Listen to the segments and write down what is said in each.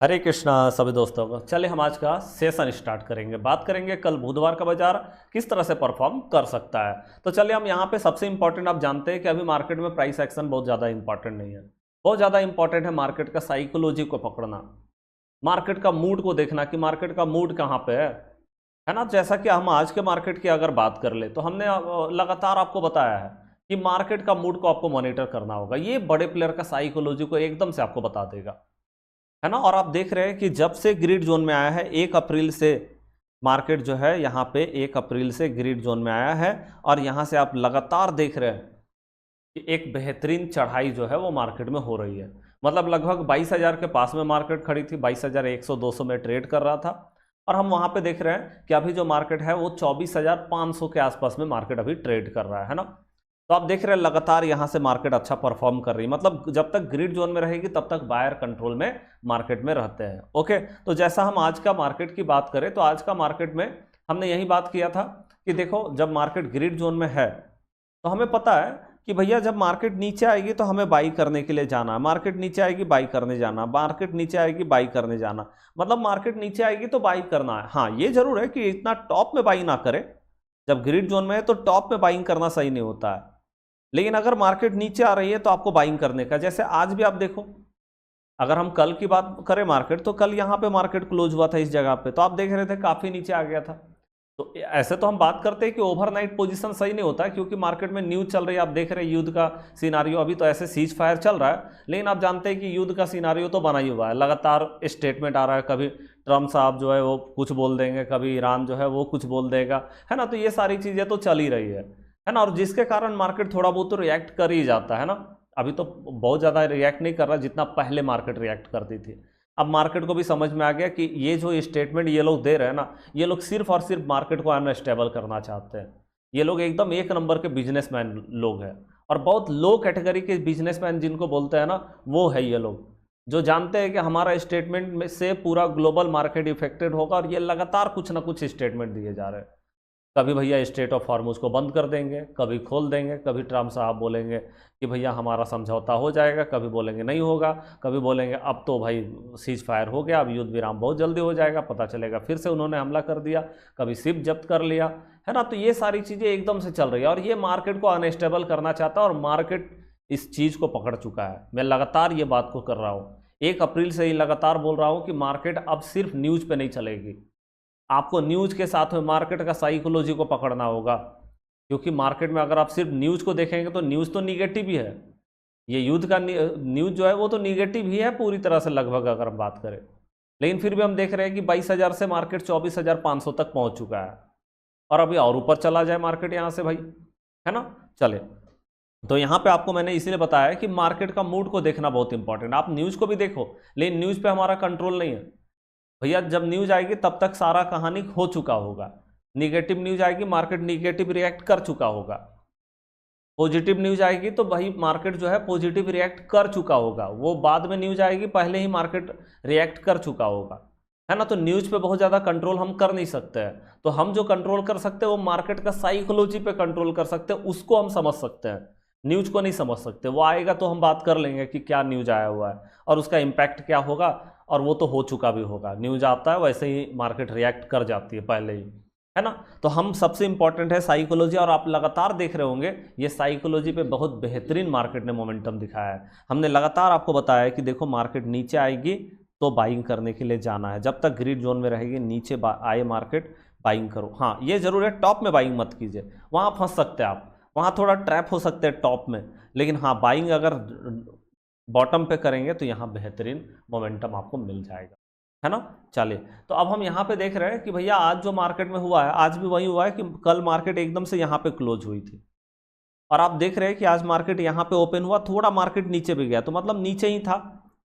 हरे कृष्णा सभी दोस्तों को। चलिए हम आज का सेशन स्टार्ट करेंगे। बात करेंगे कल बुधवार का बाजार किस तरह से परफॉर्म कर सकता है। तो चलिए हम यहाँ पे सबसे इंपॉर्टेंट, आप जानते हैं कि अभी मार्केट में प्राइस एक्शन बहुत ज़्यादा इंपॉर्टेंट नहीं है। बहुत ज़्यादा इंपॉर्टेंट है मार्केट का साइकोलॉजी को पकड़ना, मार्केट का मूड को देखना कि मार्केट का मूड कहाँ पे है ना। जैसा कि हम आज के मार्केट की अगर बात कर ले तो हमने लगातार आपको बताया है कि मार्केट का मूड को आपको मॉनिटर करना होगा। ये बड़े प्लेयर का साइकोलॉजी को एकदम से आपको बता देगा, है ना। और आप देख रहे हैं कि जब से ग्रीड जोन में आया है 1 अप्रैल से मार्केट जो है यहाँ पे 1 अप्रैल से ग्रीड जोन में आया है, और यहाँ से आप लगातार देख रहे हैं कि एक बेहतरीन चढ़ाई जो है वो मार्केट में हो रही है। मतलब लगभग 22,000 के पास में मार्केट खड़ी थी, 22,100-200 में ट्रेड कर रहा था, और हम वहाँ पे देख रहे हैं कि अभी जो मार्केट है वो 24,500 के आसपास में मार्केट अभी ट्रेड कर रहा है ना। तो आप देख रहे हैं लगातार यहाँ से मार्केट अच्छा परफॉर्म कर रही है। मतलब जब तक ग्रिड जोन में रहेगी तब तक बायर कंट्रोल में मार्केट में रहते हैं। ओके, तो जैसा हम आज का मार्केट की बात करें तो आज का मार्केट में हमने यही बात किया था कि देखो जब मार्केट ग्रिड जोन में है तो हमें पता है कि भैया जब मार्केट नीचे आएगी तो हमें बाई करने के लिए जाना है, मार्केट नीचे आएगी बाई करने जाना, मार्केट नीचे आएगी बाई करने जाना। मतलब मार्केट नीचे आएगी तो बाई करना है। हाँ, ये जरूर है कि इतना टॉप में बाई ना करे। जब ग्रिड जोन में है तो टॉप में बाइंग करना सही नहीं होता है, लेकिन अगर मार्केट नीचे आ रही है तो आपको बाइंग करने का। जैसे आज भी आप देखो, अगर हम कल की बात करें मार्केट, तो कल यहाँ पे मार्केट क्लोज हुआ था इस जगह पे, तो आप देख रहे थे काफी नीचे आ गया था। तो ऐसे तो हम बात करते हैं कि ओवरनाइट पोजीशन सही नहीं होता है, क्योंकि मार्केट में न्यूज चल रही है। आप देख रहे हैं युद्ध का सिनारियो, अभी तो ऐसे सीज फायर चल रहा है, लेकिन आप जानते हैं कि युद्ध का सिनारियो तो बना ही हुआ है। लगातार स्टेटमेंट आ रहा है, कभी ट्रम्प साहब जो है वो कुछ बोल देंगे, कभी ईरान जो है वो कुछ बोल देगा, है ना। तो ये सारी चीजें तो चल ही रही है ना। और जिसके कारण मार्केट थोड़ा बहुत तो रिएक्ट कर ही जाता है ना। अभी तो बहुत ज़्यादा रिएक्ट नहीं कर रहा जितना पहले मार्केट रिएक्ट करती थी। अब मार्केट को भी समझ में आ गया कि ये जो स्टेटमेंट ये लोग दे रहे हैं ना, ये लोग सिर्फ और सिर्फ मार्केट को अनस्टेबल करना चाहते हैं। ये लोग एकदम एक नंबर के बिजनेसमैन लोग हैं, और बहुत लो कैटेगरी के बिजनेसमैन जिनको बोलते हैं ना, वो है ये लोग, जो जानते हैं कि हमारा स्टेटमेंट में से पूरा ग्लोबल मार्केट इफेक्टेड होगा, और ये लगातार कुछ ना कुछ स्टेटमेंट दिए जा रहे हैं। कभी भैया स्टेट ऑफ हॉर्मुज को बंद कर देंगे, कभी खोल देंगे, कभी ट्रम्प साहब बोलेंगे कि भैया हमारा समझौता हो जाएगा, कभी बोलेंगे नहीं होगा, कभी बोलेंगे अब तो भाई सीज फायर हो गया, अब युद्ध विराम बहुत जल्दी हो जाएगा, पता चलेगा फिर से उन्होंने हमला कर दिया, कभी शिप जब्त कर लिया, है ना। तो ये सारी चीज़ें एकदम से चल रही है, और ये मार्केट को अनस्टेबल करना चाहता है, और मार्केट इस चीज़ को पकड़ चुका है। मैं लगातार ये बात को कर रहा हूँ, 1 अप्रैल से ही लगातार बोल रहा हूँ कि मार्केट अब सिर्फ न्यूज़ पे नहीं चलेगी। आपको न्यूज़ के साथ में मार्केट का साइकोलॉजी को पकड़ना होगा, क्योंकि मार्केट में अगर आप सिर्फ न्यूज़ को देखेंगे तो न्यूज़ तो निगेटिव ही है। ये युद्ध का न्यूज़ जो है वो तो निगेटिव ही है पूरी तरह से लगभग, अगर हम बात करें। लेकिन फिर भी हम देख रहे हैं कि 22,000 से मार्केट 24,500 तक पहुंच चुका है, और अभी और ऊपर चला जाए मार्केट यहाँ से भाई, है ना। चले, तो यहाँ पे आपको मैंने इसीलिए बताया कि मार्केट का मूड को देखना बहुत इंपॉर्टेंट है। आप न्यूज़ को भी देखो, लेकिन न्यूज़ पे हमारा कंट्रोल नहीं है भैया। जब न्यूज आएगी तब तक सारा कहानी हो चुका होगा। निगेटिव न्यूज आएगी, मार्केट निगेटिव रिएक्ट कर चुका होगा। पॉजिटिव न्यूज आएगी तो भाई मार्केट जो है पॉजिटिव रिएक्ट कर चुका होगा। वो बाद में न्यूज आएगी, पहले ही मार्केट रिएक्ट कर चुका होगा, है ना। तो न्यूज पे बहुत ज़्यादा कंट्रोल हम कर नहीं सकते हैं। तो हम जो कंट्रोल कर सकते हैं वो मार्केट का साइकोलॉजी पे कंट्रोल कर सकते हैं, उसको हम समझ सकते हैं, न्यूज को नहीं समझ सकते। वो आएगा तो हम बात कर लेंगे कि क्या न्यूज आया हुआ है और उसका इम्पैक्ट क्या होगा, और वो तो हो चुका भी होगा। न्यूज आता है वैसे ही मार्केट रिएक्ट कर जाती है पहले ही, है ना। तो हम सबसे इंपॉर्टेंट है साइकोलॉजी, और आप लगातार देख रहे होंगे ये साइकोलॉजी पे बहुत बेहतरीन मार्केट ने मोमेंटम दिखाया है। हमने लगातार आपको बताया है कि देखो मार्केट नीचे आएगी तो बाइंग करने के लिए जाना है। जब तक ग्रीड जोन में रहेगी, नीचे आए मार्केट, बाइंग करो। हाँ, ये जरूर है टॉप में बाइंग मत कीजिए, वहाँ फंस सकते हैं आप, वहाँ थोड़ा ट्रैप हो सकते हैं टॉप में। लेकिन हाँ, बाइंग अगर बॉटम पे करेंगे तो यहाँ बेहतरीन मोमेंटम आपको मिल जाएगा, है ना। चलिए, तो अब हम यहाँ पे देख रहे हैं कि भैया आज जो मार्केट में हुआ है, आज भी वही हुआ है कि कल मार्केट एकदम से यहाँ पे क्लोज हुई थी, और आप देख रहे हैं कि आज मार्केट यहाँ पे ओपन हुआ, थोड़ा मार्केट नीचे भी गया, तो मतलब नीचे ही था।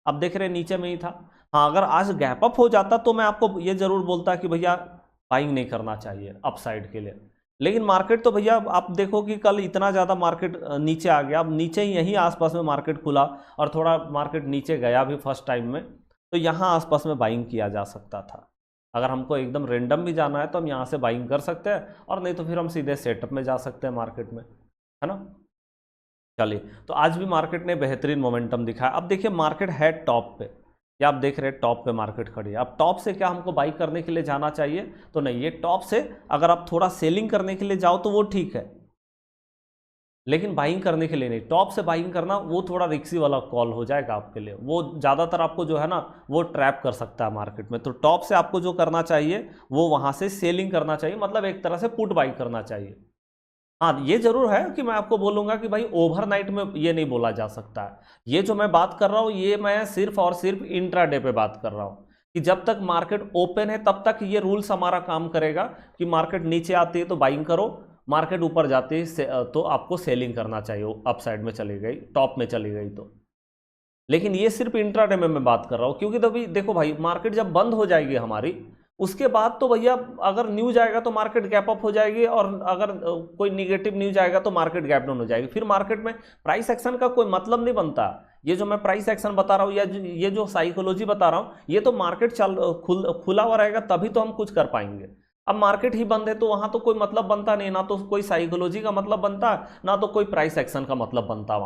आप देख रहे हैं नीचे में ही था। हाँ, अगर आज गैप अप हो जाता तो मैं आपको ये जरूर बोलता कि भैया बाइंग नहीं करना चाहिए अपसाइड के लिए। लेकिन मार्केट तो भैया आप देखो कि कल इतना ज़्यादा मार्केट नीचे आ गया। अब नीचे ही यहीं आसपास में मार्केट खुला, और थोड़ा मार्केट नीचे गया भी फर्स्ट टाइम में, तो यहाँ आसपास में बाइंग किया जा सकता था। अगर हमको एकदम रेंडम भी जाना है तो हम यहाँ से बाइंग कर सकते हैं, और नहीं तो फिर हम सीधे सेटअप में जा सकते हैं मार्केट में, है ना। चलिए, तो आज भी मार्केट ने बेहतरीन मोमेंटम दिखाया। अब देखिए मार्केट है टॉप पे, या आप देख रहे हैं टॉप पे मार्केट खड़ी है। अब टॉप से क्या हमको बाई करने के लिए जाना चाहिए? तो नहीं, ये टॉप से अगर आप थोड़ा सेलिंग करने के लिए जाओ तो वो ठीक है, लेकिन बाइंग करने के लिए नहीं। टॉप से बाइंग करना वो थोड़ा रिक्सी वाला कॉल हो जाएगा आपके लिए, वो ज़्यादातर आपको जो है ना वो ट्रैप कर सकता है मार्केट में। तो टॉप से आपको जो करना चाहिए वो वहाँ से सेलिंग करना चाहिए, मतलब एक तरह से पुट बाई करना चाहिए। हाँ, ये जरूर है कि मैं आपको बोलूँगा कि भाई ओवरनाइट में ये नहीं बोला जा सकता है। ये जो मैं बात कर रहा हूँ ये मैं सिर्फ और सिर्फ इंट्राडे पे बात कर रहा हूँ कि जब तक मार्केट ओपन है तब तक ये रूल्स हमारा काम करेगा कि मार्केट नीचे आती है तो बाइंग करो, मार्केट ऊपर जाती है तो आपको सेलिंग करना चाहिए, अप साइड में चली गई, टॉप में चली गई तो। लेकिन ये सिर्फ इंट्राडे में मैं बात कर रहा हूँ, क्योंकि तो अभी देखो भाई मार्केट जब बंद हो जाएगी हमारी, उसके बाद तो भैया अगर न्यूज आएगा तो मार्केट गैप अप हो जाएगी, और अगर कोई निगेटिव न्यूज आएगा तो मार्केट गैप डाउन हो जाएगी। फिर मार्केट में प्राइस एक्शन का कोई मतलब नहीं बनता। ये जो मैं प्राइस एक्शन बता रहा हूँ या ये जो साइकोलॉजी बता रहा हूँ, ये तो मार्केट खुला हुआ रहेगा तभी तो हम कुछ कर पाएंगे। अब मार्केट ही बंद है तो वहां तो कोई मतलब बनता नहीं, ना तो कोई साइकोलॉजी का मतलब बनता, ना तो कोई प्राइस एक्शन का मतलब बनता।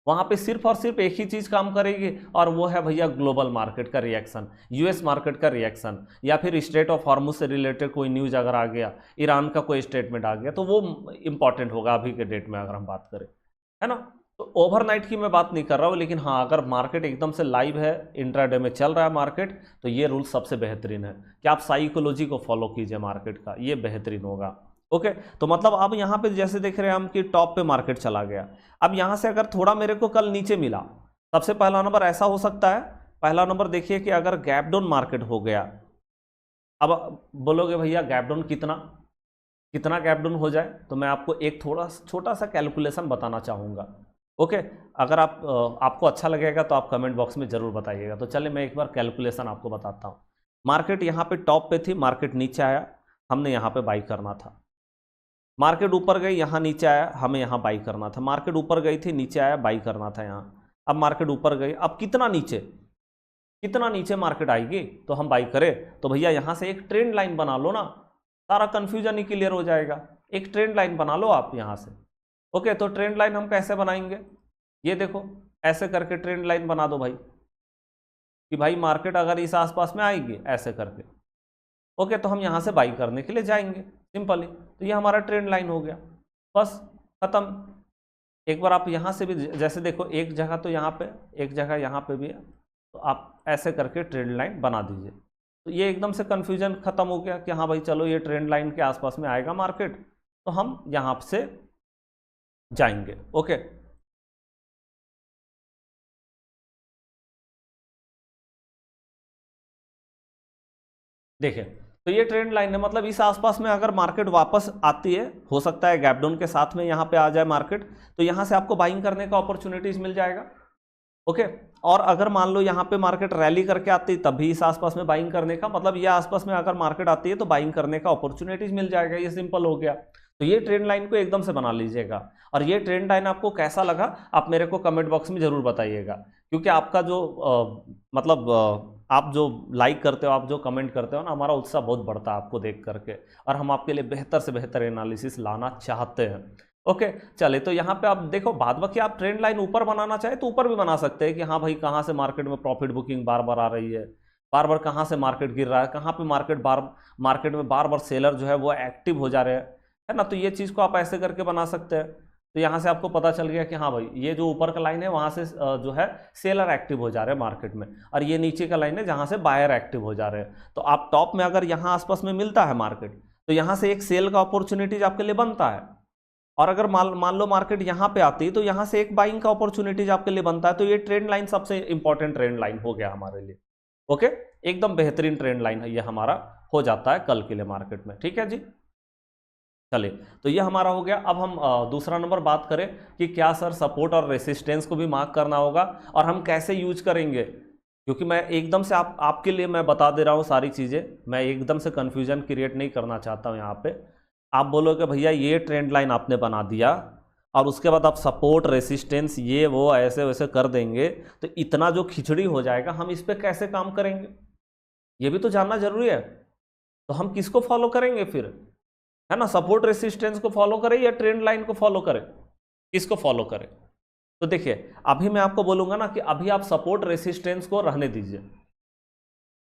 वहां पे सिर्फ और सिर्फ एक ही चीज काम करेगी, और वो है भैया ग्लोबल मार्केट का रिएक्शन, यूएस मार्केट का रिएक्शन, या फिर स्ट्रेट ऑफ हॉर्मुज से रिलेटेड कोई न्यूज अगर आ गया, ईरान का कोई स्टेटमेंट आ गया, तो वो इंपॉर्टेंट होगा अभी के डेट में अगर हम बात करें, है ना। तो ओवरनाइट की मैं बात नहीं कर रहा हूँ, लेकिन हाँ अगर मार्केट एकदम से लाइव है, इंट्राडे में चल रहा है मार्केट, तो ये रूल सबसे बेहतरीन है कि आप साइकोलॉजी को फॉलो कीजिए मार्केट का, ये बेहतरीन होगा। ओके, तो मतलब अब यहाँ पे जैसे देख रहे हैं हम कि टॉप पे मार्केट चला गया। अब यहाँ से अगर थोड़ा मेरे को कल नीचे मिला, सबसे पहला नंबर ऐसा हो सकता है, पहला नंबर देखिए कि अगर गैप डाउन मार्केट हो गया। अब बोलोगे भैया गैप डाउन कितना कितना गैप डाउन हो जाए, तो मैं आपको एक थोड़ा छोटा सा कैलकुलेशन बताना चाहूँगा। ओके, अगर आपको अच्छा लगेगा तो आप कमेंट बॉक्स में ज़रूर बताइएगा। तो चलिए मैं एक बार कैलकुलेशन आपको बताता हूँ। मार्केट यहाँ पे टॉप पे थी, मार्केट नीचे आया, हमने यहाँ पे बाई करना था। मार्केट ऊपर गई, यहाँ नीचे आया, हमें यहाँ बाई करना था। मार्केट ऊपर गई थी, नीचे आया, बाई करना था यहाँ। अब मार्केट ऊपर गई, अब कितना नीचे मार्केट आएगी तो हम बाई करें? तो भैया यहाँ से एक ट्रेंड लाइन बना लो ना, सारा कंफ्यूजन ही क्लियर हो जाएगा। एक ट्रेंड लाइन बना लो आप यहाँ से। ओके, तो ट्रेंड लाइन हम कैसे बनाएंगे? ये देखो, ऐसे करके ट्रेंड लाइन बना दो भाई, कि भाई मार्केट अगर इस आसपास में आएगी ऐसे करके, ओके, तो हम यहाँ से बाई करने के लिए जाएंगे सिंपली। तो ये हमारा ट्रेंड लाइन हो गया, बस खत्म। एक बार आप यहाँ से भी जैसे देखो, एक जगह तो यहाँ पे, एक जगह यहाँ पे भी है, तो आप ऐसे करके ट्रेंड लाइन बना दीजिए। तो ये एकदम से कन्फ्यूजन खत्म हो गया कि हाँ भाई चलो ये ट्रेंड लाइन के आसपास में आएगा मार्केट, तो हम यहाँ से जाएंगे। ओके, देखिए, तो ये ट्रेंड लाइन है, मतलब इस आसपास में अगर मार्केट वापस आती है, हो सकता है गैप डाउन के साथ में यहाँ पे आ जाए मार्केट, तो यहाँ से आपको बाइंग करने का अपॉर्चुनिटीज मिल जाएगा। ओके, और अगर मान लो यहाँ पे मार्केट रैली करके आती है तब भी इस आसपास में बाइंग करने का, मतलब ये आसपास में अगर मार्केट आती है तो बाइंग करने का अपॉर्चुनिटीज मिल जाएगा। ये सिंपल हो गया। तो ये ट्रेंड लाइन को एकदम से बना लीजिएगा। और ये ट्रेंड लाइन आपको कैसा लगा आप मेरे को कमेंट बॉक्स में जरूर बताइएगा, क्योंकि आपका जो मतलब आप जो लाइक करते हो, आप जो कमेंट करते हो ना, हमारा उत्साह बहुत बढ़ता है आपको देख करके, और हम आपके लिए बेहतर से बेहतर एनालिसिस लाना चाहते हैं। ओके, चले, तो यहाँ पे आप देखो, बाद बाकी आप ट्रेंड लाइन ऊपर बनाना चाहे तो ऊपर भी बना सकते हैं कि हाँ भाई कहाँ से मार्केट में प्रॉफिट बुकिंग बार बार आ रही है, बार बार कहाँ से मार्केट गिर रहा है, कहाँ पे मार्केट में बार बार सेलर जो है वो एक्टिव हो जा रहे हैं, है ना। तो ये चीज़ को आप ऐसे करके बना सकते हैं। तो यहाँ से आपको पता चल गया कि हाँ भाई ये जो ऊपर का लाइन है वहाँ से जो है सेलर एक्टिव हो जा रहे हैं मार्केट में, और ये नीचे का लाइन है जहाँ से बायर एक्टिव हो जा रहे हैं। तो आप टॉप में अगर यहाँ आसपास में मिलता है मार्केट, तो यहाँ से एक सेल का अपॉर्चुनिटीज आपके लिए बनता है, और अगर मान लो मार्केट यहाँ पे आती है तो यहाँ से एक बाइंग का अपॉर्चुनिटीज आपके लिए बनता है। तो ये ट्रेंड लाइन सबसे इंपॉर्टेंट ट्रेंड लाइन हो गया हमारे लिए। ओके, एकदम बेहतरीन ट्रेंड लाइन है ये हमारा हो जाता है कल के लिए मार्केट में। ठीक है जी, चलिए, तो ये हमारा हो गया। अब हम दूसरा नंबर बात करें कि क्या सर सपोर्ट और रेसिस्टेंस को भी मार्क करना होगा, और हम कैसे यूज करेंगे, क्योंकि मैं एकदम से आपके लिए मैं बता दे रहा हूँ सारी चीज़ें, मैं एकदम से कन्फ्यूजन क्रिएट नहीं करना चाहता हूँ। यहाँ पे आप बोलोगे भैया ये ट्रेंड लाइन आपने बना दिया और उसके बाद आप सपोर्ट रेसिस्टेंस ये वो ऐसे वैसे कर देंगे, तो इतना जो खिचड़ी हो जाएगा, हम इस पर कैसे काम करेंगे ये भी तो जानना जरूरी है। तो हम किसको फॉलो करेंगे फिर, है ना, सपोर्ट रेसिस्टेंस को फॉलो करें या ट्रेंड लाइन को फॉलो करें, किसको फॉलो करें? तो देखिए अभी मैं आपको बोलूंगा ना कि अभी आप सपोर्ट रेसिस्टेंस को रहने दीजिए।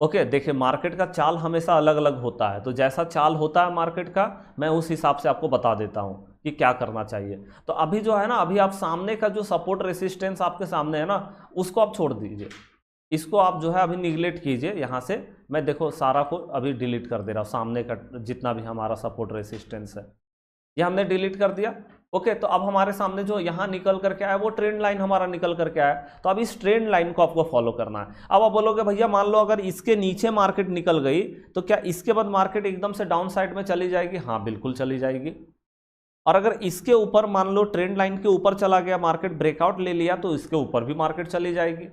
ओके, देखिए मार्केट का चाल हमेशा अलग अलग होता है, तो जैसा चाल होता है मार्केट का मैं उस हिसाब से आपको बता देता हूं कि क्या करना चाहिए। तो अभी जो है ना, अभी आप सामने का जो सपोर्ट रेसिस्टेंस आपके सामने है ना, उसको आप छोड़ दीजिए, इसको आप जो है अभी निगलेक्ट कीजिए। यहाँ से मैं देखो सारा को अभी डिलीट कर दे रहा हूँ, सामने का जितना भी हमारा सपोर्ट रेसिस्टेंस है ये हमने डिलीट कर दिया। ओके, तो अब हमारे सामने जो यहाँ निकल करके आया वो ट्रेंड लाइन हमारा निकल करके आया, तो अब इस ट्रेंड लाइन को आपको फॉलो करना है। अब आप बोलोगे भैया मान लो अगर इसके नीचे मार्केट निकल गई तो क्या इसके बाद मार्केट एकदम से डाउन साइड में चली जाएगी? हाँ बिल्कुल चली जाएगी। और अगर इसके ऊपर मान लो ट्रेंड लाइन के ऊपर चला गया, मार्केट ब्रेकआउट ले लिया, तो इसके ऊपर भी मार्केट चली जाएगी,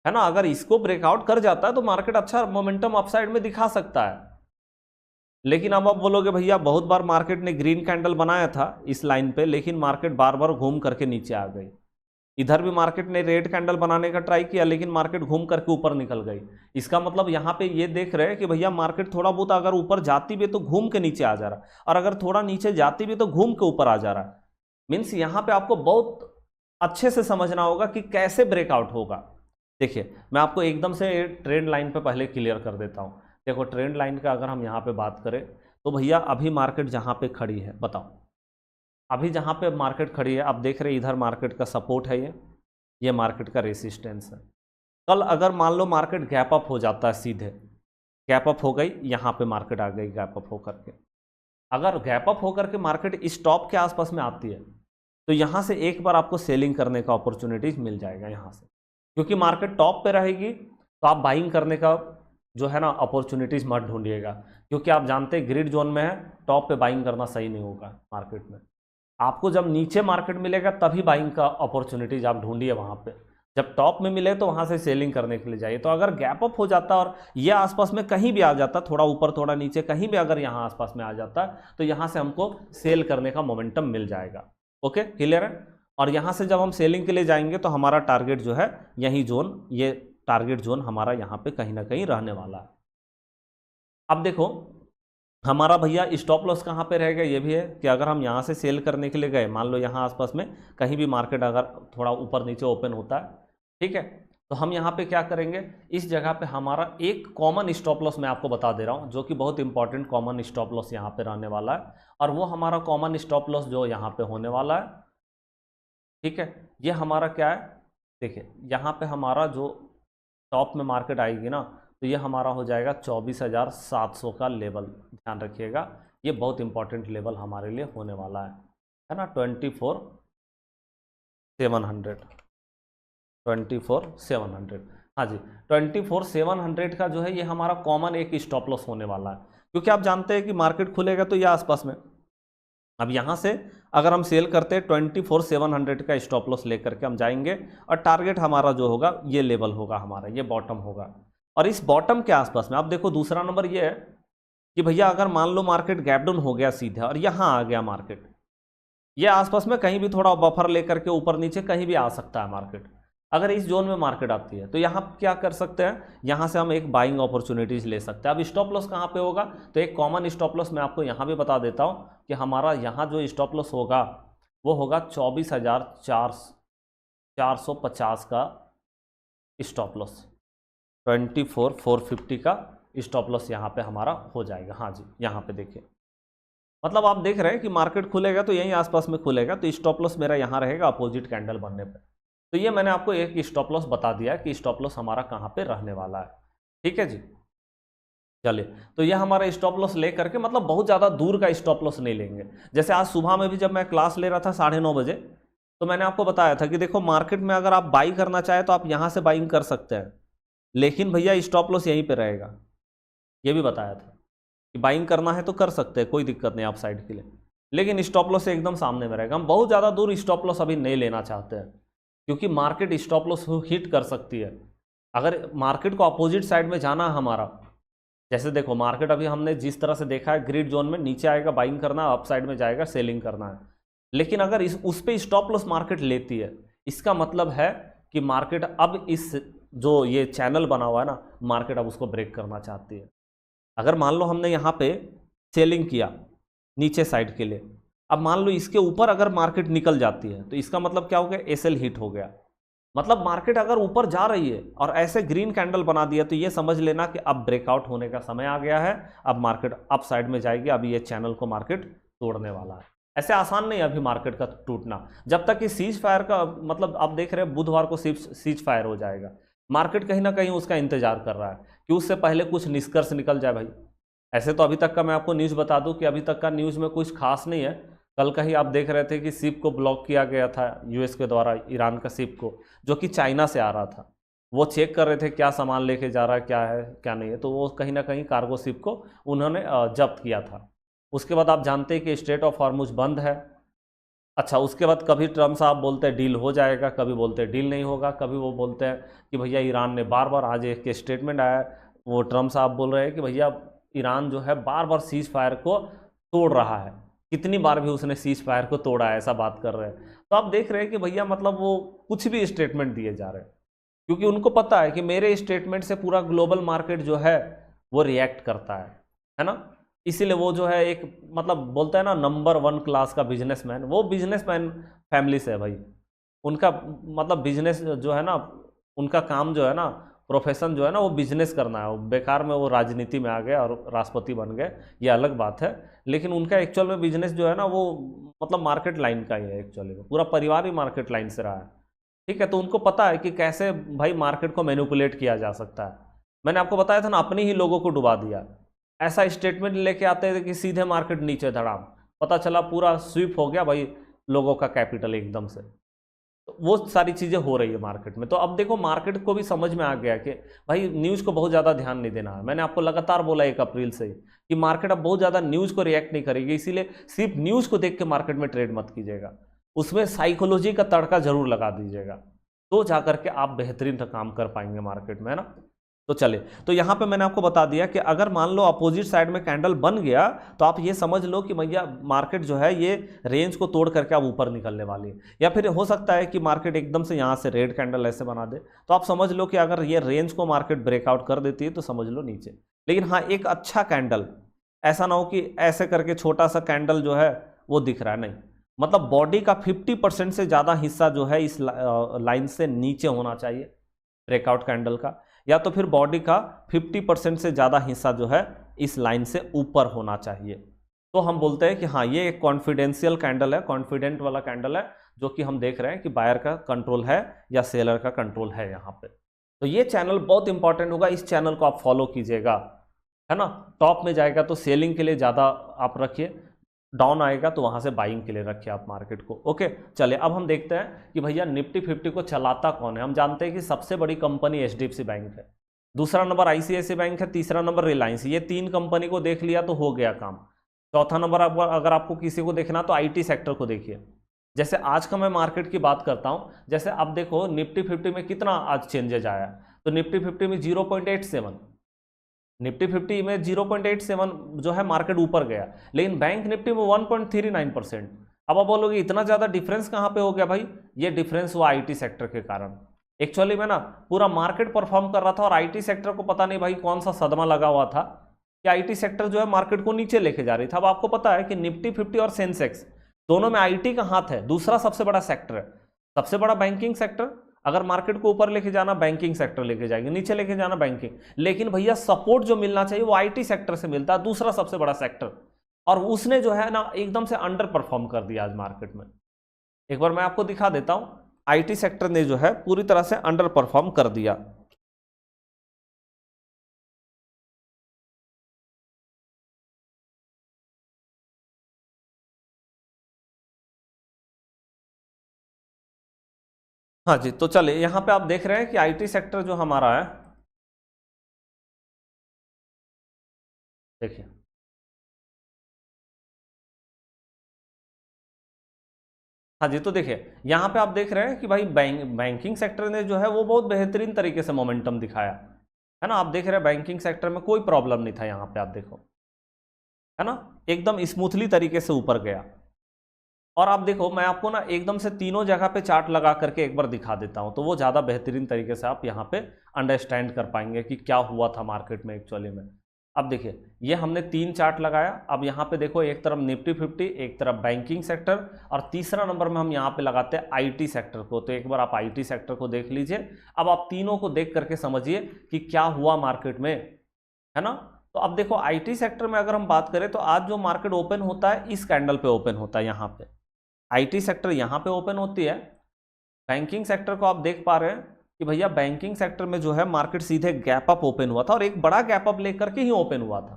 है ना। अगर इसको ब्रेकआउट कर जाता है तो मार्केट अच्छा मोमेंटम अपसाइड में दिखा सकता है। लेकिन अब आप बोलोगे भैया बहुत बार मार्केट ने ग्रीन कैंडल बनाया था इस लाइन पे, लेकिन मार्केट बार बार घूम करके नीचे आ गई। इधर भी मार्केट ने रेड कैंडल बनाने का ट्राई किया, लेकिन मार्केट घूम करके ऊपर निकल गई। इसका मतलब यहाँ पे ये देख रहे हैं कि भैया मार्केट थोड़ा बहुत अगर ऊपर जाती भी तो घूम के नीचे आ जा रहा, और अगर थोड़ा नीचे जाती भी तो घूम के ऊपर आ जा रहा। मीन्स यहाँ पे आपको बहुत अच्छे से समझना होगा कि कैसे ब्रेकआउट होगा। देखिए मैं आपको एकदम से ट्रेंड लाइन पे पहले क्लियर कर देता हूँ। देखो ट्रेंड लाइन का अगर हम यहाँ पे बात करें तो भैया अभी मार्केट जहाँ पे खड़ी है, बताओ अभी जहाँ पे मार्केट खड़ी है, आप देख रहे हैं इधर मार्केट का सपोर्ट है, ये मार्केट का रेसिस्टेंस है। कल अगर मान लो मार्केट गैप अप हो जाता है, सीधे गैप अप हो गई, यहाँ पे मार्केट आ गई गैप अप होकर के, अगर गैप अप होकर के मार्केट इस टॉप के आसपास में आती है तो यहाँ से एक बार आपको सेलिंग करने का अपॉर्चुनिटीज मिल जाएगा यहाँ से, क्योंकि मार्केट टॉप पे रहेगी तो आप बाइंग करने का जो है ना अपॉर्चुनिटीज मत ढूंढिएगा, क्योंकि आप जानते हैं ग्रिड जोन में है, टॉप पे बाइंग करना सही नहीं होगा मार्केट में। आपको जब नीचे मार्केट मिलेगा तभी बाइंग का अपॉर्चुनिटीज आप ढूंढिए वहाँ पे, जब टॉप में मिले तो वहाँ से सेलिंग करने के लिए जाइए। तो अगर गैप अप हो जाता और ये आसपास में कहीं भी आ जाता, थोड़ा ऊपर थोड़ा नीचे कहीं भी अगर यहाँ आसपास में आ जाता, तो यहाँ से हमको सेल करने का मोमेंटम मिल जाएगा। ओके क्लियर है। और यहाँ से जब हम सेलिंग के लिए जाएंगे तो हमारा टारगेट जो है यही जोन, ये टारगेट जोन हमारा यहाँ पे कहीं ना कहीं रहने वाला है। अब देखो हमारा भैया स्टॉप लॉस कहाँ पे रहेगा, ये भी है कि अगर हम यहाँ से सेल करने के लिए गए, मान लो यहाँ आसपास में कहीं भी मार्केट अगर थोड़ा ऊपर नीचे ओपन होता है, ठीक है, तो हम यहाँ पे क्या करेंगे, इस जगह पे हमारा एक कॉमन स्टॉप लॉस मैं आपको बता दे रहा हूँ, जो कि बहुत इंपॉर्टेंट कॉमन स्टॉप लॉस यहाँ पे रहने वाला है। और वो हमारा कॉमन स्टॉप लॉस जो यहाँ पे होने वाला है, ठीक है, ये हमारा क्या है, देखिए यहाँ पे हमारा जो टॉप में मार्केट आएगी ना, तो ये हमारा हो जाएगा 24,700 का लेवल, ध्यान रखिएगा ये बहुत इंपॉर्टेंट लेवल हमारे लिए होने वाला है ना। 24,700 हाँ जी, 24,700 का जो है ये हमारा कॉमन एक स्टॉप लॉस होने वाला है, क्योंकि आप जानते हैं कि मार्केट खुलेगा तो ये आसपास में, अब यहाँ से अगर हम सेल करते हैं 24,700 का स्टॉप लॉस लेकर के हम जाएंगे, और टारगेट हमारा जो होगा ये लेवल होगा हमारा, ये बॉटम होगा। और इस बॉटम के आसपास में आप देखो दूसरा नंबर ये है कि भैया अगर मान लो मार्केट गैप डाउन हो गया सीधे और यहाँ आ गया मार्केट, ये आसपास में कहीं भी थोड़ा बफर लेकर के ऊपर नीचे कहीं भी आ सकता है मार्केट, अगर इस जोन में मार्केट आती है तो यहाँ क्या कर सकते हैं, यहाँ से हम एक बाइंग अपॉर्चुनिटीज ले सकते हैं। अब स्टॉप लॉस कहाँ पे होगा, तो एक कॉमन स्टॉप लॉस मैं आपको यहाँ भी बता देता हूँ कि हमारा यहाँ जो स्टॉप लॉस होगा वो होगा 24,450 का स्टॉप लॉस, 24,450 का स्टॉप लॉस यहाँ पे हमारा हो जाएगा। हाँ जी, यहाँ पे देखिए, मतलब आप देख रहे हैं कि मार्केट खुलेगा तो यहीं आसपास में खुलेगा, तो स्टॉप लॉस मेरा यहाँ रहेगा अपोजिट कैंडल बनने पे। तो ये मैंने आपको एक स्टॉप लॉस बता दिया कि स्टॉप लॉस हमारा कहाँ पे रहने वाला है, ठीक है जी। चलिए, तो ये हमारा स्टॉप लॉस ले करके, मतलब बहुत ज़्यादा दूर का स्टॉप लॉस नहीं लेंगे। जैसे आज सुबह में भी जब मैं क्लास ले रहा था 9:30 बजे, तो मैंने आपको बताया था कि देखो मार्केट में अगर आप बाई करना चाहे तो आप यहाँ से बाइंग कर सकते हैं, लेकिन भैया स्टॉप लॉस यहीं पे रहेगा, ये भी बताया था कि बाइंग करना है तो कर सकते हैं, कोई दिक्कत नहीं आप साइड के लिए, लेकिन स्टॉप लॉस से एकदम सामने में रहेगा। हम बहुत ज़्यादा दूर स्टॉप लॉस अभी नहीं लेना चाहते हैं, क्योंकि मार्केट स्टॉप लॉस हिट कर सकती है। अगर मार्केट को अपोजिट साइड में जाना है हमारा, जैसे देखो मार्केट अभी हमने जिस तरह से देखा है, ग्रिड जोन में नीचे आएगा बाइंग करना, अप साइड में जाएगा सेलिंग करना है, लेकिन अगर उस पर स्टॉप लॉस मार्केट लेती है, इसका मतलब है कि मार्केट अब इस जो ये चैनल बना हुआ है ना, मार्केट अब उसको ब्रेक करना चाहती है। अगर मान लो हमने यहाँ पे सेलिंग किया नीचे साइड के लिए, अब मान लो इसके ऊपर अगर मार्केट निकल जाती है तो इसका मतलब क्या हो गया, एसएल हिट हो गया। मतलब मार्केट अगर ऊपर जा रही है और ऐसे ग्रीन कैंडल बना दिया तो ये समझ लेना कि अब ब्रेकआउट होने का समय आ गया है, अब मार्केट अप साइड में जाएगी, अब ये चैनल को मार्केट तोड़ने वाला है। ऐसे आसान नहीं है अभी मार्केट का टूटना, जब तक कि सीज फायर का मतलब आप देख रहे हैं बुधवार को सीज फायर हो जाएगा, मार्केट कहीं ना कहीं उसका इंतजार कर रहा है कि उससे पहले कुछ निष्कर्ष निकल जाए भाई। ऐसे तो अभी तक का मैं आपको न्यूज़ बता दूं कि अभी तक का न्यूज़ में कुछ खास नहीं है। कल का ही आप देख रहे थे कि शिप को ब्लॉक किया गया था यूएस के द्वारा, ईरान का शिप को, जो कि चाइना से आ रहा था। वो चेक कर रहे थे क्या सामान लेके जा रहा है, क्या है क्या नहीं है, तो वो कहीं ना कहीं कार्गो शिप को उन्होंने जब्त किया था। उसके बाद आप जानते हैं कि स्ट्रेट ऑफ हॉर्मुज बंद है। अच्छा, उसके बाद कभी ट्रम्प साहब बोलते हैं डील हो जाएगा, कभी बोलते हैं डील नहीं होगा, कभी वो बोलते हैं कि भैया ईरान ने बार बार, आज एक स्टेटमेंट आया वो ट्रम्प साहब बोल रहे हैं कि भैया ईरान जो है बार बार सीज फायर को तोड़ रहा है, कितनी बार भी उसने सीज फायर को तोड़ा है, ऐसा बात कर रहे हैं। तो आप देख रहे हैं कि भैया मतलब वो कुछ भी स्टेटमेंट दिए जा रहे हैं, क्योंकि उनको पता है कि मेरे स्टेटमेंट से पूरा ग्लोबल मार्केट जो है वो रिएक्ट करता है ना। इसीलिए वो जो है एक मतलब बोलते हैं ना नंबर 1 क्लास का बिजनेसमैन, वो बिजनेसमैन फैमिली से है भाई। उनका मतलब बिजनेस जो है ना, उनका काम जो है ना, प्रोफेशन जो है ना, वो बिजनेस करना है। वो बेकार में वो राजनीति में आ गए और राष्ट्रपति बन गए, ये अलग बात है, लेकिन उनका एक्चुअल में बिजनेस जो है ना वो मतलब मार्केट लाइन का ही है एक्चुअली में, पूरा परिवार ही मार्केट लाइन से रहा है। ठीक है, तो उनको पता है कि कैसे भाई मार्केट को मैनिपुलेट किया जा सकता है। मैंने आपको बताया था ना, अपने ही लोगों को डुबा दिया। ऐसा स्टेटमेंट लेके आते थे कि सीधे मार्केट नीचे धड़ाम, पता चला पूरा स्वीप हो गया भाई लोगों का कैपिटल एकदम से। तो वो सारी चीज़ें हो रही है मार्केट में। तो अब देखो मार्केट को भी समझ में आ गया कि भाई न्यूज़ को बहुत ज़्यादा ध्यान नहीं देना है। मैंने आपको लगातार बोला 1 अप्रैल से ही कि मार्केट अब बहुत ज़्यादा न्यूज़ को रिएक्ट नहीं करेगी, इसीलिए सिर्फ न्यूज़ को देख के मार्केट में ट्रेड मत कीजिएगा, उसमें साइकोलॉजी का तड़का जरूर लगा दीजिएगा, तो जाकर के आप बेहतरीन काम कर पाएंगे मार्केट में, है ना। तो चले, तो यहाँ पे मैंने आपको बता दिया कि अगर मान लो अपोजिट साइड में कैंडल बन गया तो आप ये समझ लो कि भैया मार्केट जो है ये रेंज को तोड़ करके अब ऊपर निकलने वाली है। या फिर हो सकता है कि मार्केट एकदम से यहाँ से रेड कैंडल ऐसे बना दे, तो आप समझ लो कि अगर ये रेंज को मार्केट ब्रेकआउट कर देती है तो समझ लो नीचे। लेकिन हाँ, एक अच्छा कैंडल, ऐसा ना हो कि ऐसे करके छोटा सा कैंडल जो है वो दिख रहा है, नहीं, मतलब बॉडी का 50% से ज़्यादा हिस्सा जो है इस लाइन से नीचे होना चाहिए ब्रेकआउट कैंडल का, या तो फिर बॉडी का 50% से ज़्यादा हिस्सा जो है इस लाइन से ऊपर होना चाहिए। तो हम बोलते हैं कि हाँ ये एक कॉन्फिडेंशियल कैंडल है, कॉन्फिडेंट वाला कैंडल है, जो कि हम देख रहे हैं कि बायर का कंट्रोल है या सेलर का कंट्रोल है यहाँ पे। तो ये चैनल बहुत इंपॉर्टेंट होगा, इस चैनल को आप फॉलो कीजिएगा, है ना। टॉप में जाएगा तो सेलिंग के लिए ज़्यादा आप रखिए, डाउन आएगा तो वहाँ से बाइंग के लिए रखिए आप मार्केट को। ओके, चलिए अब हम देखते हैं कि भैया निफ्टी 50 को चलाता कौन है। हम जानते हैं कि सबसे बड़ी कंपनी एचडीएफसी बैंक है, दूसरा नंबर आईसीआईसीआई बैंक है, तीसरा नंबर रिलायंस। ये 3 कंपनी को देख लिया तो हो गया काम। चौथा नंबर अगर आपको किसी को देखना तो आईटी सेक्टर को देखिए। जैसे आज का मैं मार्केट की बात करता हूँ, जैसे अब देखो निफ्टी 50 में कितना आज चेंजेज आया, तो निफ्टी 50 में 0.87, निफ्टी 50 में 0.87 जो है मार्केट ऊपर गया, लेकिन बैंक निफ्टी में 1.39%। अब आप बोलोगे इतना ज़्यादा डिफरेंस कहाँ पे हो गया भाई, ये डिफरेंस हुआ आईटी सेक्टर के कारण। एक्चुअली में ना पूरा मार्केट परफॉर्म कर रहा था और आईटी सेक्टर को पता नहीं भाई कौन सा सदमा लगा हुआ था कि आईटी सेक्टर जो है मार्केट को नीचे लेके जा रही था। अब आपको पता है कि निफ्टी 50 और सेंसेक्स दोनों में आईटी का हाथ है, दूसरा सबसे बड़ा सेक्टर है, सबसे बड़ा बैंकिंग सेक्टर। अगर मार्केट को ऊपर लेके जाना बैंकिंग सेक्टर लेके जाएंगे, नीचे लेके जाना बैंकिंग, लेकिन भैया सपोर्ट जो मिलना चाहिए वो आईटी सेक्टर से मिलता है, दूसरा सबसे बड़ा सेक्टर, और उसने जो है ना एकदम से अंडर परफॉर्म कर दिया आज मार्केट में। एक बार मैं आपको दिखा देता हूं, आईटी सेक्टर ने जो है पूरी तरह से अंडर परफॉर्म कर दिया। हाँ जी, तो चलिए यहां पे आप देख रहे हैं कि आईटी सेक्टर जो हमारा है, देखिए हाँ जी, तो देखिए यहाँ पे आप देख रहे हैं कि भाई बैंकिंग सेक्टर ने जो है वो बहुत बेहतरीन तरीके से मोमेंटम दिखाया, है ना। आप देख रहे हैं बैंकिंग सेक्टर में कोई प्रॉब्लम नहीं था, यहाँ पे आप देखो, है ना, एकदम स्मूथली तरीके से ऊपर गया। और आप देखो मैं आपको ना एकदम से तीनों जगह पे चार्ट लगा करके एक बार दिखा देता हूँ, तो वो ज़्यादा बेहतरीन तरीके से आप यहाँ पे अंडरस्टैंड कर पाएंगे कि क्या हुआ था मार्केट में एक्चुअली में। अब देखिए ये हमने 3 चार्ट लगाया। अब यहाँ पे देखो एक तरफ निफ्टी 50, एक तरफ बैंकिंग सेक्टर, और तीसरा नंबर में हम यहाँ पे लगाते हैं आईटी सेक्टर को। तो एक बार आप आईटी सेक्टर को देख लीजिए। अब आप तीनों को देख करके समझिए कि क्या हुआ मार्केट में, है ना। तो अब देखो आईटी सेक्टर में अगर हम बात करें तो आज जो मार्केट ओपन होता है इस कैंडल पे ओपन होता है। यहाँ पे आईटी सेक्टर यहाँ पे ओपन होती है। बैंकिंग सेक्टर को आप देख पा रहे हैं कि भैया बैंकिंग सेक्टर में जो है मार्केट सीधे गैप अप ओपन हुआ था और एक बड़ा गैप अप लेकर के ही ओपन हुआ था,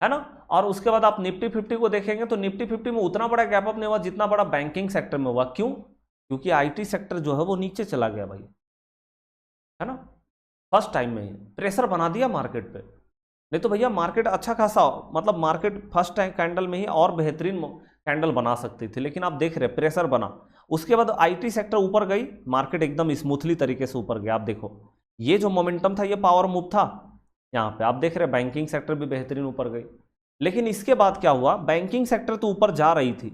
है ना। और उसके बाद आप निफ्टी 50 को देखेंगे तो निफ्टी 50 में उतना बड़ा गैप अप नहीं हुआ जितना बड़ा बैंकिंग सेक्टर में हुआ। क्यों? क्योंकि आईटी सेक्टर जो है वो नीचे चला गया भाई, है ना। फर्स्ट टाइम में ही प्रेशर बना दिया मार्केट पे। नहीं तो भैया मार्केट अच्छा खासा, मतलब मार्केट फर्स्ट टाइम कैंडल में ही और बेहतरीन कैंडल बना सकती थी, लेकिन आप देख रहे प्रेशर बना। उसके बाद आईटी सेक्टर ऊपर गई, मार्केट एकदम स्मूथली तरीके से ऊपर गया। आप देखो ये जो मोमेंटम था ये पावर मूव था। यहाँ पे आप देख रहे बैंकिंग सेक्टर भी बेहतरीन ऊपर गई। लेकिन इसके बाद क्या हुआ, बैंकिंग सेक्टर तो ऊपर जा रही थी,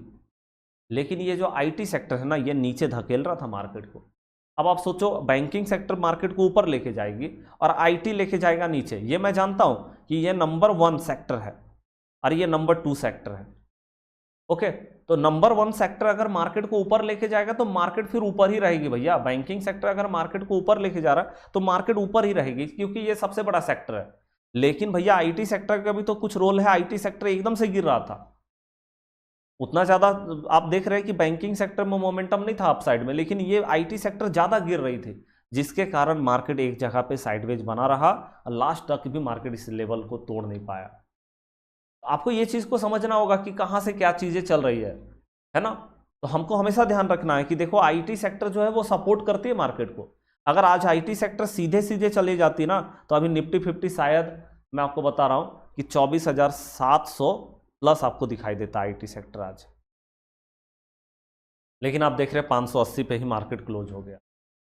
लेकिन ये जो आईटी सेक्टर है ना ये नीचे धकेल रहा था मार्केट को। अब आप सोचो बैंकिंग सेक्टर मार्केट को ऊपर लेके जाएगी और आईटी लेके जाएगा नीचे। ये मैं जानता हूं कि ये नंबर 1 सेक्टर है और ये नंबर 2 सेक्टर है। ओके, तो नंबर 1 सेक्टर अगर मार्केट को ऊपर लेके जाएगा तो मार्केट फिर ऊपर ही रहेगी भैया। बैंकिंग सेक्टर अगर मार्केट को ऊपर लेके जा रहा है तो मार्केट ऊपर ही रहेगी क्योंकि ये सबसे बड़ा सेक्टर है। लेकिन भैया आईटी सेक्टर का भी तो कुछ रोल है। आईटी सेक्टर एकदम से गिर रहा था, उतना ज्यादा आप देख रहे हैं कि बैंकिंग सेक्टर में मोमेंटम नहीं था अपसाइड में, लेकिन ये आईटी सेक्टर ज्यादा गिर रही थी, जिसके कारण मार्केट एक जगह पे साइडवेज बना रहा और लास्ट तक भी मार्केट इस लेवल को तोड़ नहीं पाया। आपको ये चीज को समझना होगा कि कहां से क्या चीजें चल रही है ना। तो हमको हमेशा ध्यान रखना है कि देखो आईटी सेक्टर जो है वो सपोर्ट करती है मार्केट को। अगर आज आईटी सेक्टर सीधे सीधे चली जाती ना तो अभी निफ्टी 50 शायद मैं आपको बता रहा हूं कि 24,700 प्लस आपको दिखाई देता है आईटी सेक्टर आज। लेकिन आप देख रहे हैं 580 पे ही मार्केट क्लोज हो गया।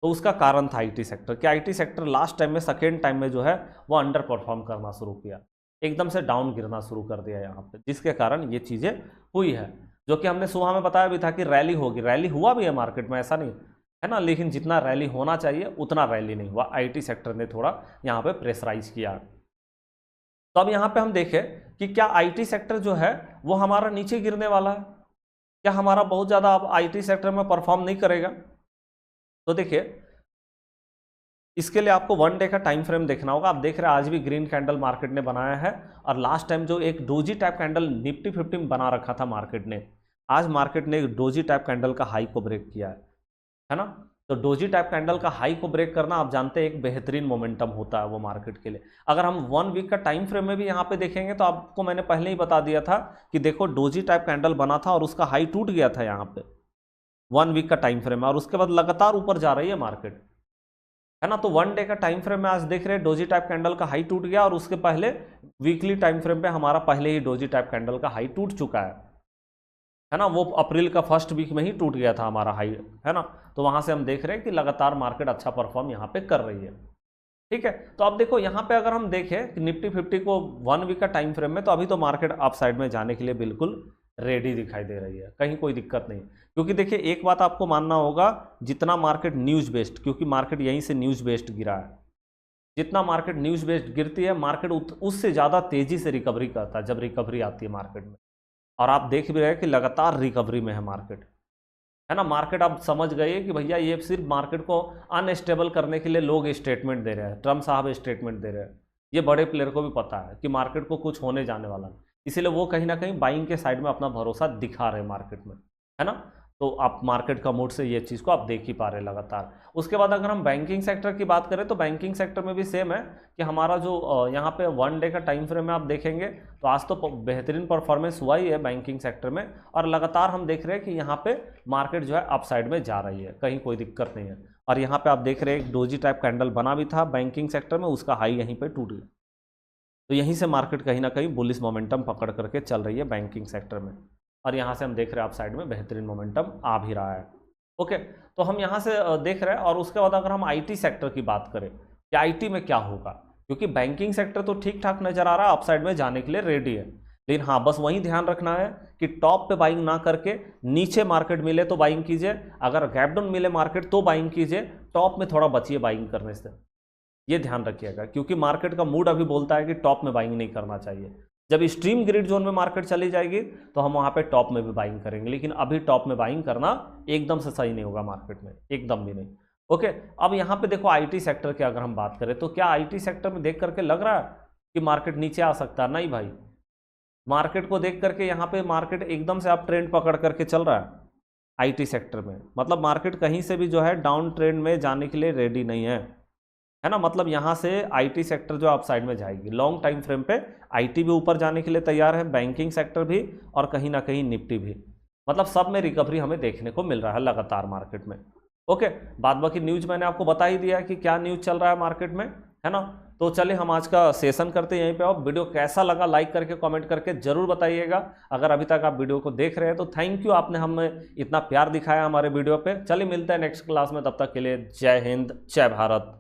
तो उसका कारण था आईटी सेक्टर कि आईटी सेक्टर लास्ट टाइम में सेकेंड टाइम में जो है वो अंडर परफॉर्म करना शुरू किया, एकदम से डाउन गिरना शुरू कर दिया यहाँ पे, जिसके कारण ये चीज़ें हुई है। जो कि हमने सुबह में बताया भी था कि रैली होगी, रैली हुआ भी है मार्केट में, ऐसा नहीं है ना। लेकिन जितना रैली होना चाहिए उतना रैली नहीं हुआ, आईटी सेक्टर ने थोड़ा यहाँ पे प्रेशराइज किया। तो अब यहाँ पे हम देखें कि क्या आईटी सेक्टर जो है वो हमारा नीचे गिरने वाला है, क्या हमारा बहुत ज़्यादा अब आईटी सेक्टर में परफॉर्म नहीं करेगा। तो देखिए इसके लिए आपको 1 डे का टाइम फ्रेम देखना होगा। आप देख रहे हैं आज भी ग्रीन कैंडल मार्केट ने बनाया है और लास्ट टाइम जो एक डोजी टाइप कैंडल निफ्टी 50 में बना रखा था मार्केट ने, आज मार्केट ने एक डोजी टाइप कैंडल का हाई को ब्रेक किया है ना। तो डोजी टाइप कैंडल का हाई को ब्रेक करना आप जानते हैं एक बेहतरीन मोमेंटम होता है वो मार्केट के लिए। अगर हम 1 वीक का टाइम फ्रेम में भी यहाँ पे देखेंगे तो आपको मैंने पहले ही बता दिया था कि देखो डोजी टाइप कैंडल बना था और उसका हाई टूट गया था यहाँ पे 1 वीक का टाइम फ्रेम है, और उसके बाद लगातार ऊपर जा रही है मार्केट, है ना। तो 1 डे का टाइम फ्रेम में आज देख रहे हैं डोजी टाइप कैंडल का हाई टूट गया और उसके पहले वीकली टाइम फ्रेम पे हमारा पहले ही डोजी टाइप कैंडल का हाई टूट चुका है ना। वो अप्रैल का फर्स्ट वीक में ही टूट गया था हमारा हाई, है ना। तो वहां से हम देख रहे हैं कि लगातार मार्केट अच्छा परफॉर्म यहाँ पे कर रही है, ठीक है। तो अब देखो यहाँ पे अगर हम देखें कि निफ्टी 50 को 1 वीक का टाइम फ्रेम में, तो अभी तो मार्केट अप साइड में जाने के लिए बिल्कुल रेडी दिखाई दे रही है, कहीं कोई दिक्कत नहीं। क्योंकि देखिए एक बात आपको मानना होगा, जितना मार्केट न्यूज बेस्ड, क्योंकि मार्केट यहीं से न्यूज बेस्ड गिरा है, जितना मार्केट न्यूज बेस्ड गिरती है मार्केट उससे ज़्यादा तेजी से रिकवरी करता है जब रिकवरी आती है मार्केट में। और आप देख भी रहे हैं कि लगातार रिकवरी में है मार्केट, है ना। मार्केट अब समझ गए कि भैया ये सिर्फ मार्केट को अनस्टेबल करने के लिए लोग स्टेटमेंट दे रहे हैं, ट्रम्प साहब स्टेटमेंट दे रहे हैं। ये बड़े प्लेयर को भी पता है कि मार्केट को कुछ होने जाने वाला है, इसीलिए वो कहीं ना कहीं बाइंग के साइड में अपना भरोसा दिखा रहे हैं मार्केट में, है ना। तो आप मार्केट का मूड से ये चीज़ को आप देख ही पा रहे लगातार। उसके बाद अगर हम बैंकिंग सेक्टर की बात करें तो बैंकिंग सेक्टर में भी सेम है कि हमारा जो यहाँ पे 1 डे का टाइम फ्रेम में आप देखेंगे तो आज तो बेहतरीन परफॉर्मेंस हुआ ही है बैंकिंग सेक्टर में, और लगातार हम देख रहे हैं कि यहाँ पे मार्केट जो है अप साइड में जा रही है, कहीं कोई दिक्कत नहीं है। और यहाँ पे आप देख रहे हैं एक डोजी टाइप कैंडल बना भी था बैंकिंग सेक्टर में, उसका हाई यहीं पर टूट गया। तो यहीं से मार्केट कहीं ना कहीं बुलिश मोमेंटम पकड़ करके चल रही है बैंकिंग सेक्टर में, और यहाँ से हम देख रहे हैं आप साइड में बेहतरीन मोमेंटम आ भी रहा है। ओके, तो हम यहाँ से देख रहे हैं। और उसके बाद अगर हम आईटी सेक्टर की बात करें कि आईटी में क्या होगा, क्योंकि बैंकिंग सेक्टर तो ठीक ठाक नजर आ रहा है, अप साइड में जाने के लिए रेडी है। लेकिन हाँ, बस वही ध्यान रखना है कि टॉप पे बाइंग ना करके नीचे मार्केट मिले तो बाइंग कीजिए, अगर गैप डाउन मिले मार्केट तो बाइंग कीजिए, टॉप में थोड़ा बचिए बाइंग करने से। ये ध्यान रखिएगा, क्योंकि मार्केट का मूड अभी बोलता है कि टॉप में बाइंग नहीं करना चाहिए। जब एक्सट्रीम ग्रिड जोन में मार्केट चली जाएगी तो हम वहाँ पे टॉप में भी बाइंग करेंगे, लेकिन अभी टॉप में बाइंग करना एकदम से सही नहीं होगा मार्केट में, एकदम भी नहीं। ओके, अब यहाँ पे देखो आईटी सेक्टर की अगर हम बात करें तो क्या आईटी सेक्टर में देख करके लग रहा है कि मार्केट नीचे आ सकता है? नहीं भाई, मार्केट को देख करके यहाँ पे मार्केट एकदम से आप ट्रेंड पकड़ करके चल रहा है आईटी सेक्टर में। मतलब मार्केट कहीं से भी जो है डाउन ट्रेंड में जाने के लिए रेडी नहीं है ना। मतलब यहाँ से आईटी सेक्टर जो अप साइड में जाएगी, लॉन्ग टाइम फ्रेम पे आईटी भी ऊपर जाने के लिए तैयार है, बैंकिंग सेक्टर भी, और कहीं ना कहीं निफ्टी भी। मतलब सब में रिकवरी हमें देखने को मिल रहा है लगातार मार्केट में। ओके, बाद बाकी न्यूज मैंने आपको बता ही दिया कि क्या न्यूज चल रहा है मार्केट में, है ना। तो चलिए हम आज का सेशन करते हैं यहीं पे। आप वीडियो कैसा लगा लाइक करके कमेंट करके जरूर बताइएगा। अगर अभी तक आप वीडियो को देख रहे हैं तो थैंक यू, आपने हमें इतना प्यार दिखाया हमारे वीडियो पे। चलिए मिलते हैं नेक्स्ट क्लास में, तब तक के लिए जय हिंद जय भारत।